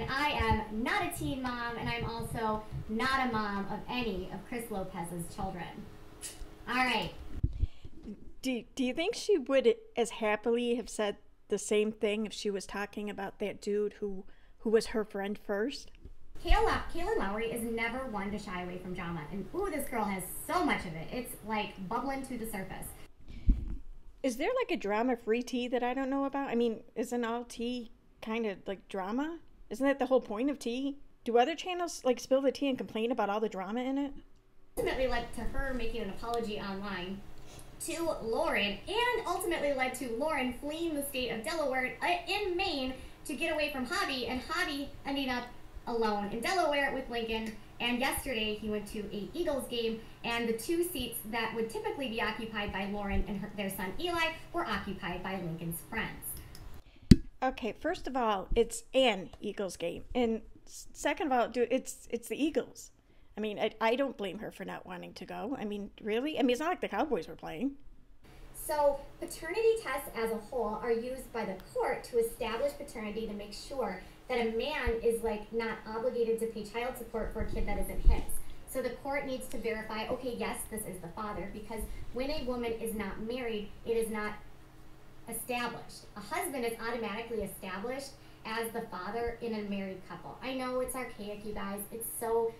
I am not a teen mom, and I'm also not a mom of any of Chris Lopez's children. All right. Do you think she would as happily have said the same thing if she was talking about that dude who was her friend first? Kailyn Lowry is never one to shy away from drama, and ooh, this girl has so much of it. It's like bubbling to the surface. Is there like a drama-free tea that I don't know about? I mean, isn't all tea kind of like drama? Isn't that the whole point of tea? Do other channels like spill the tea and complain about all the drama in it? Ultimately led to her making an apology online to Lauren, and ultimately led to Lauren fleeing the state of Delaware in Maine to get away from Hobby, and Hobby ending up alone in Delaware with Lincoln. And yesterday he went to a Eagles game, and the 2 seats that would typically be occupied by Lauren and their son Eli were occupied by Lincoln's friends. Okay, first of all, it's an Eagles game, and second of all, it's the Eagles. I mean, I don't blame her for not wanting to go. I mean, really? I mean, it's not like the Cowboys were playing. So paternity tests as a whole are used by the court to establish paternity to make sure that a man is like not obligated to pay child support for a kid that isn't his. So the court needs to verify, okay, yes, this is the father, because when a woman is not married, it is not established. A husband is automatically established as the father in a married couple. I know it's archaic, you guys. It's so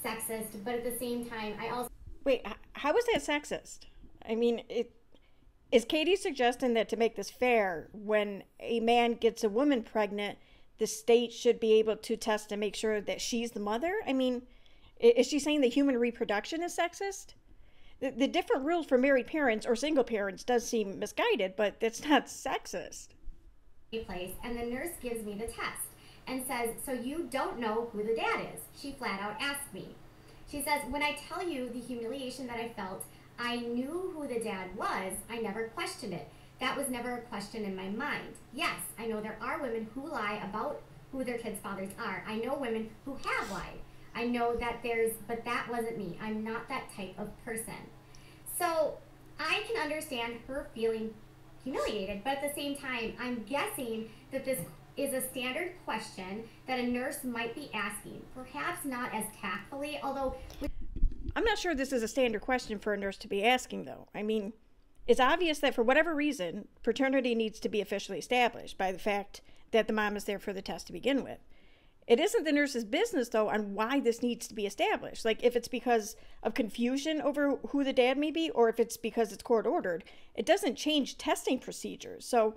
sexist, but at the same time, I also... Wait, how is that sexist? I mean, is Katie suggesting that to make this fair, when a man gets a woman pregnant, the state should be able to test and make sure that she's the mother? I mean, is she saying that human reproduction is sexist? The different rules for married parents or single parents does seem misguided, but it's not sexist. Place, and the nurse gives me the test and says, so you don't know who the dad is? She flat out asked me. She says, when I tell you the humiliation that I felt, I knew who the dad was. I never questioned it. That was never a question in my mind. Yes, I know there are women who lie about who their kids' fathers are. I know women who have lied. I know that but that wasn't me. I'm not that type of person. So I can understand her feeling humiliated, but at the same time, I'm guessing that this is a standard question that a nurse might be asking, perhaps not as tactfully, although... I'm not sure this is a standard question for a nurse to be asking, though. I mean, it's obvious that for whatever reason, paternity needs to be officially established by the fact that the mom is there for the test to begin with. It isn't the nurse's business, though, on why this needs to be established. Like, if it's because of confusion over who the dad may be, or if it's because it's court-ordered, it doesn't change testing procedures. So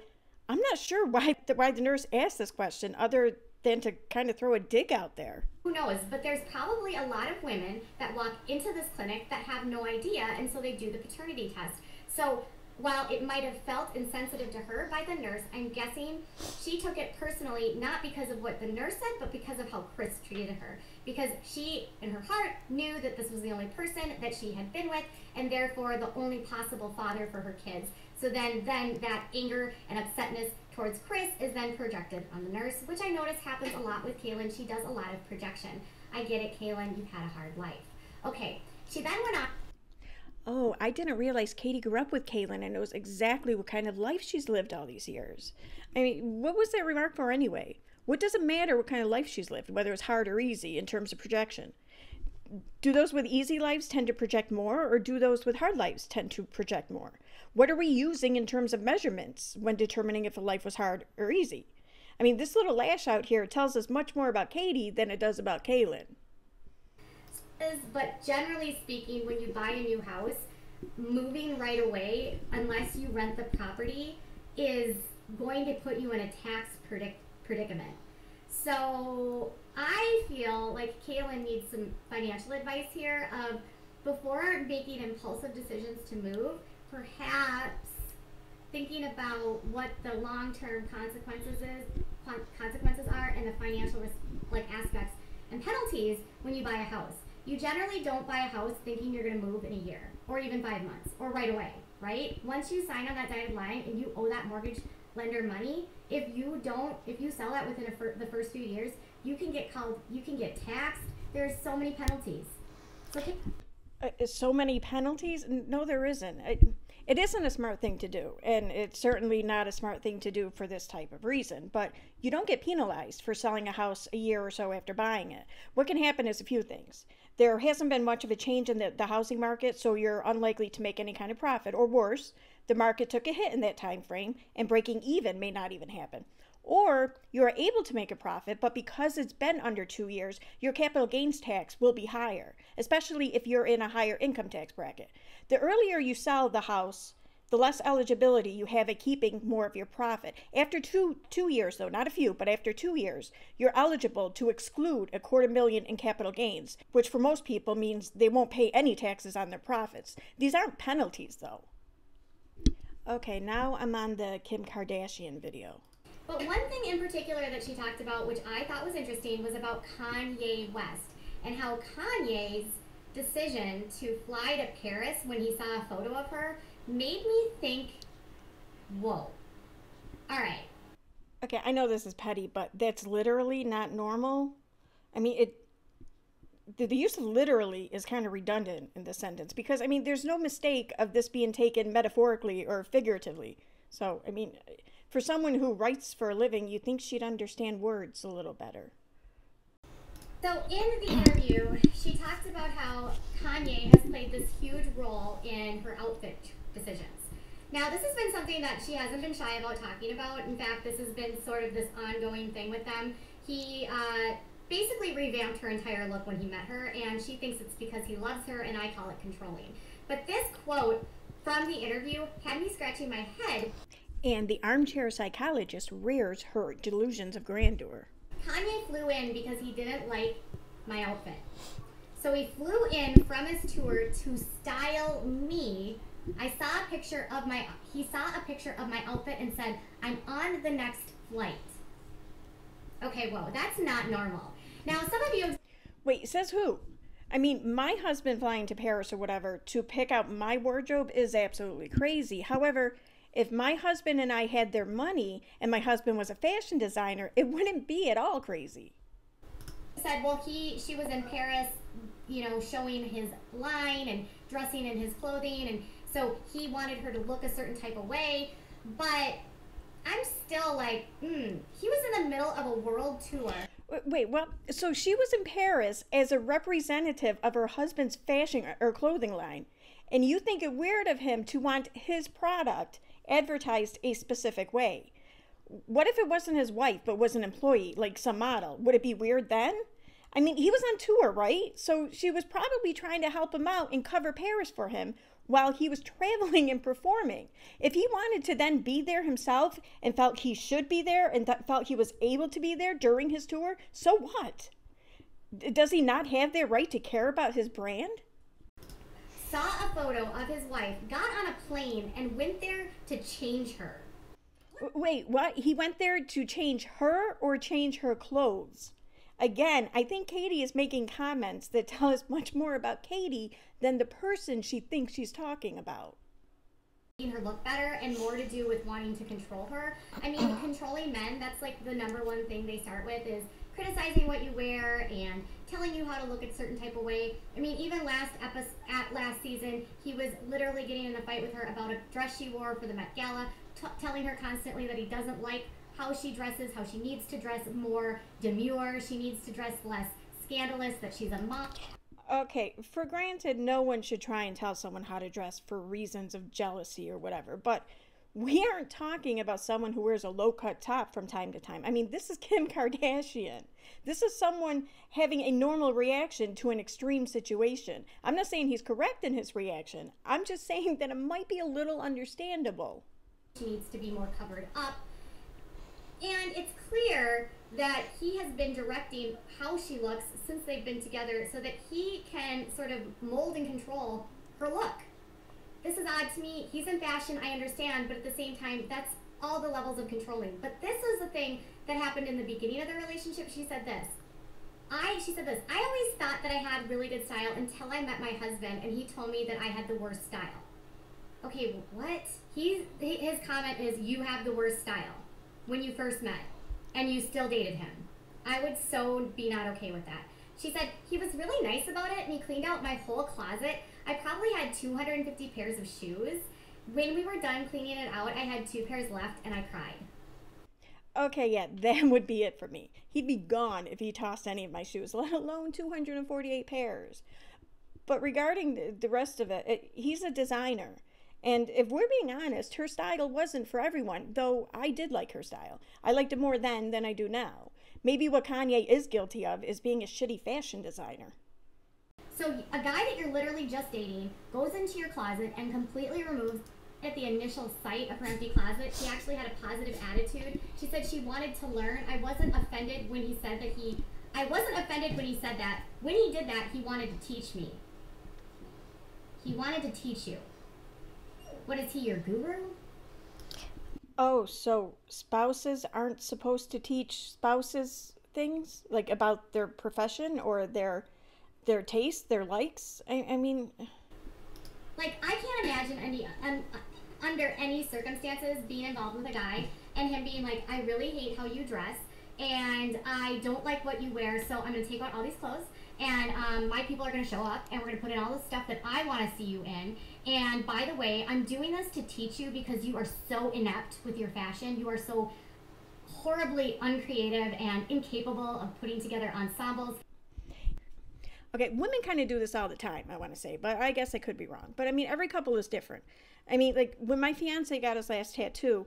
I'm not sure why the nurse asked this question, other than to kind of throw a dig out there. Who knows? But there's probably a lot of women that walk into this clinic that have no idea, and so they do the paternity test. So while it might have felt insensitive to her by the nurse, I'm guessing she took it personally, not because of what the nurse said, but because of how Chris treated her. Because she, in her heart, knew that this was the only person that she had been with, and therefore the only possible father for her kids. So then that anger and upsetness towards Chris is then projected on the nurse, which I notice happens a lot with Kailyn. She does a lot of projection. I get it, Kailyn, you've had a hard life. Okay, she then went on. Oh, I didn't realize Katie grew up with Kailyn and knows exactly what kind of life she's lived all these years. I mean, what was that remark for anyway? What does it matter what kind of life she's lived, whether it's hard or easy in terms of projection? Do those with easy lives tend to project more, or do those with hard lives tend to project more? What are we using in terms of measurements when determining if a life was hard or easy? I mean, this little lash out here tells us much more about Katie than it does about Kailyn. But generally speaking, when you buy a new house, moving right away, unless you rent the property, is going to put you in a tax predicament. So I feel like Kailyn needs some financial advice here of, before making impulsive decisions to move, perhaps thinking about what the long-term consequences are and the financial aspects and penalties when you buy a house. You generally don't buy a house thinking you're going to move in a year or even 5 months or right away, right? Once you sign on that dotted line and you owe that mortgage lender money, if you sell that within the first few years, you can get taxed. There's so many penalties. So many penalties? No, there isn't. It isn't a smart thing to do, and it's certainly not a smart thing to do for this type of reason, but you don't get penalized for selling a house a year or so after buying it. What can happen is a few things. There hasn't been much of a change in the housing market, so you're unlikely to make any kind of profit, or worse, the market took a hit in that time frame, and breaking even may not even happen. Or you are able to make a profit, but because it's been under 2 years, your capital gains tax will be higher, especially if you're in a higher income tax bracket. The earlier you sell the house, the less eligibility you have at keeping more of your profit. After two years, though, not a few, but after 2 years, you're eligible to exclude $250,000 in capital gains, which for most people means they won't pay any taxes on their profits. These aren't penalties, though. Okay, now I'm on the Kim Kardashian video. But one thing in particular that she talked about, which I thought was interesting, was about Kanye West and how Kanye's decision to fly to Paris when he saw a photo of her made me think, whoa. All right. Okay, I know this is petty, but that's literally not normal. I mean, the use of literally is kind of redundant in this sentence because, I mean, there's no mistake of this being taken metaphorically or figuratively. So, I mean, for someone who writes for a living, you'd think she'd understand words a little better. So in the interview, she talked about how Kanye has played this huge role in her outfit decisions. Now, this has been something that she hasn't been shy about talking about. In fact, this has been sort of this ongoing thing with them. He basically revamped her entire look when he met her, and she thinks it's because he loves her, and I call it controlling. But this quote from the interview had me scratching my head. And the Armchair Psychologist rears her delusions of grandeur. Kanye flew in because he didn't like my outfit. So he flew in from his tour to style me. He saw a picture of my outfit and said, "I'm on the next flight." Okay, whoa, that's not normal. Now, some of you... Wait, says who? I mean, my husband flying to Paris or whatever to pick out my wardrobe is absolutely crazy. However, if my husband and I had their money and my husband was a fashion designer, it wouldn't be at all crazy. Said, well, she was in Paris, you know, showing his line and dressing in his clothing, and so he wanted her to look a certain type of way, but I'm still like, he was in the middle of a world tour. Wait, well, so she was in Paris as a representative of her husband's fashion or clothing line, and you think it weird of him to want his product advertised a specific way. What if it wasn't his wife but was an employee, like some model? Would it be weird then? I mean, he was on tour, right? So she was probably trying to help him out and cover Paris for him while he was traveling and performing. If he wanted to then be there himself and felt he should be there and felt he was able to be there during his tour, so what? Does he not have the right to care about his brand? Saw a photo of his wife, got on a plane, and went there to change her. Wait, what? He went there to change her or change her clothes? Again, I think Katie is making comments that tell us much more about Katie than the person she thinks she's talking about. Making her look better and more to do with wanting to control her. I mean, controlling men, that's like the #1 thing they start with is criticizing what you wear and telling you how to look a certain type of way. I mean, even last season, he was literally getting in a fight with her about a dress she wore for the Met Gala, telling her constantly that he doesn't like how she dresses, how she needs to dress more demure, she needs to dress less scandalous, that she's a mom. Okay, for granted, no one should try and tell someone how to dress for reasons of jealousy or whatever, but we aren't talking about someone who wears a low-cut top from time to time. I mean, this is Kim Kardashian. This is someone having a normal reaction to an extreme situation. I'm not saying he's correct in his reaction. I'm just saying that it might be a little understandable. She needs to be more covered up. And it's clear that he has been directing how she looks since they've been together so that he can sort of mold and control her look. This is odd to me. He's in fashion, I understand, but at the same time, that's all the levels of controlling. But this is the thing that happened in the beginning of the relationship. She said this. I always thought that I had really good style until I met my husband and he told me that I had the worst style. Okay, what? His comment is, you have the worst style when you first met and you still dated him. I would so be not okay with that. She said, he was really nice about it and he cleaned out my whole closet. I probably had 250 pairs of shoes. When we were done cleaning it out, I had 2 pairs left and I cried. Okay, yeah, that would be it for me. He'd be gone if he tossed any of my shoes, let alone 248 pairs. But regarding the rest of it, he's a designer. And if we're being honest, her style wasn't for everyone, though I did like her style. I liked it more then than I do now. Maybe what Kanye is guilty of is being a shitty fashion designer. So a guy that you're literally just dating goes into your closet and completely removes at the initial sight of her empty closet. She actually had a positive attitude. She said she wanted to learn. I wasn't offended when he said that. When he did that, he wanted to teach me. He wanted to teach you. What is he, your guru? Oh, so spouses aren't supposed to teach spouses things? Like about their profession or their tastes, their likes? I mean... Like, I can't imagine under any circumstances being involved with a guy and him being like, I really hate how you dress and I don't like what you wear, so I'm going to take out all these clothes and my people are going to show up and we're going to put in all the stuff that I want to see you in. And by the way, I'm doing this to teach you because you are so inept with your fashion. You are so horribly uncreative and incapable of putting together ensembles. Okay, women kind of do this all the time, I want to say, but I guess I could be wrong. But I mean, every couple is different. I mean, like when my fiance got his last tattoo,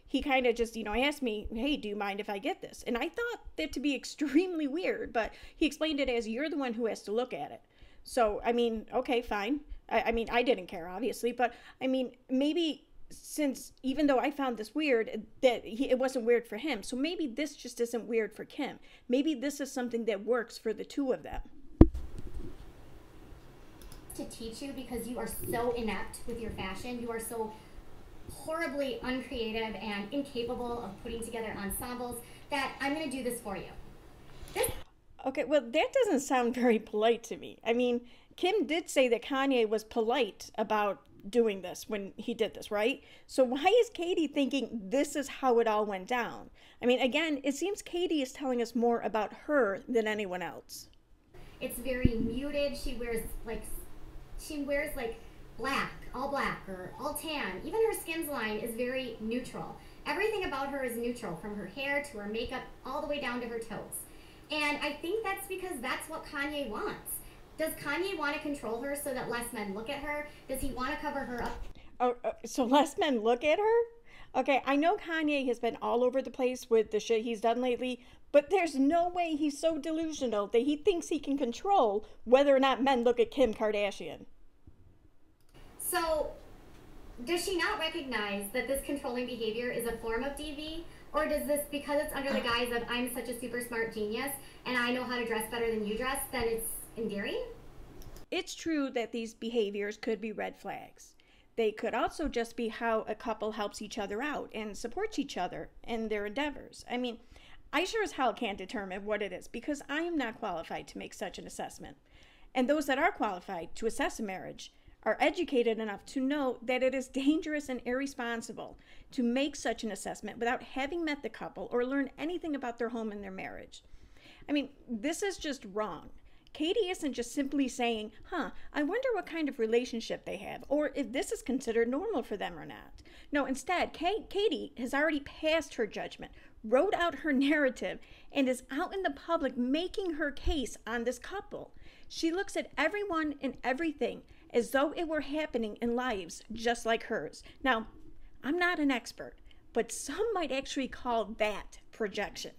he kind of just, asked me, hey, do you mind if I get this? And I thought that to be extremely weird, but he explained it as you're the one who has to look at it. So, I mean, okay, fine. I mean, I didn't care, obviously, but I mean, maybe since, even though I found this weird, it wasn't weird for him. So maybe this just isn't weird for Kim. Maybe this is something that works for the two of them. To teach you because you are so inept with your fashion. You are so horribly uncreative and incapable of putting together ensembles that I'm going to do this for you. Okay, well, that doesn't sound very polite to me. I mean, Kim did say that Kanye was polite about doing this when he did this, right? So why is Katie thinking this is how it all went down? I mean, again, it seems Katie is telling us more about her than anyone else. It's very muted. She wears like black, or all tan. Even her skin's line is very neutral. Everything about her is neutral, from her hair to her makeup, all the way down to her toes. And I think that's because that's what Kanye wants. Does Kanye want to control her so that less men look at her? Does he want to cover her up? Oh, so less men look at her? Okay, I know Kanye has been all over the place with the shit he's done lately, but there's no way he's so delusional that he thinks he can control whether or not men look at Kim Kardashian. So, does she not recognize that this controlling behavior is a form of DV? Or does this, because it's under the guise of I'm such a super smart genius and I know how to dress better than you dress, then it's endearing? It's true that these behaviors could be red flags. They could also just be how a couple helps each other out and supports each other in their endeavors. I mean, I sure as hell can't determine what it is because I am not qualified to make such an assessment. And those that are qualified to assess a marriage are educated enough to know that it is dangerous and irresponsible to make such an assessment without having met the couple or learned anything about their home and their marriage. I mean, this is just wrong. Katie isn't just simply saying, I wonder what kind of relationship they have, or if this is considered normal for them or not. No, instead, Katie has already passed her judgment, wrote out her narrative, and is out in the public making her case on this couple. She looks at everyone and everything as though it were happening in lives just like hers. Now, I'm not an expert, but some might actually call that projection.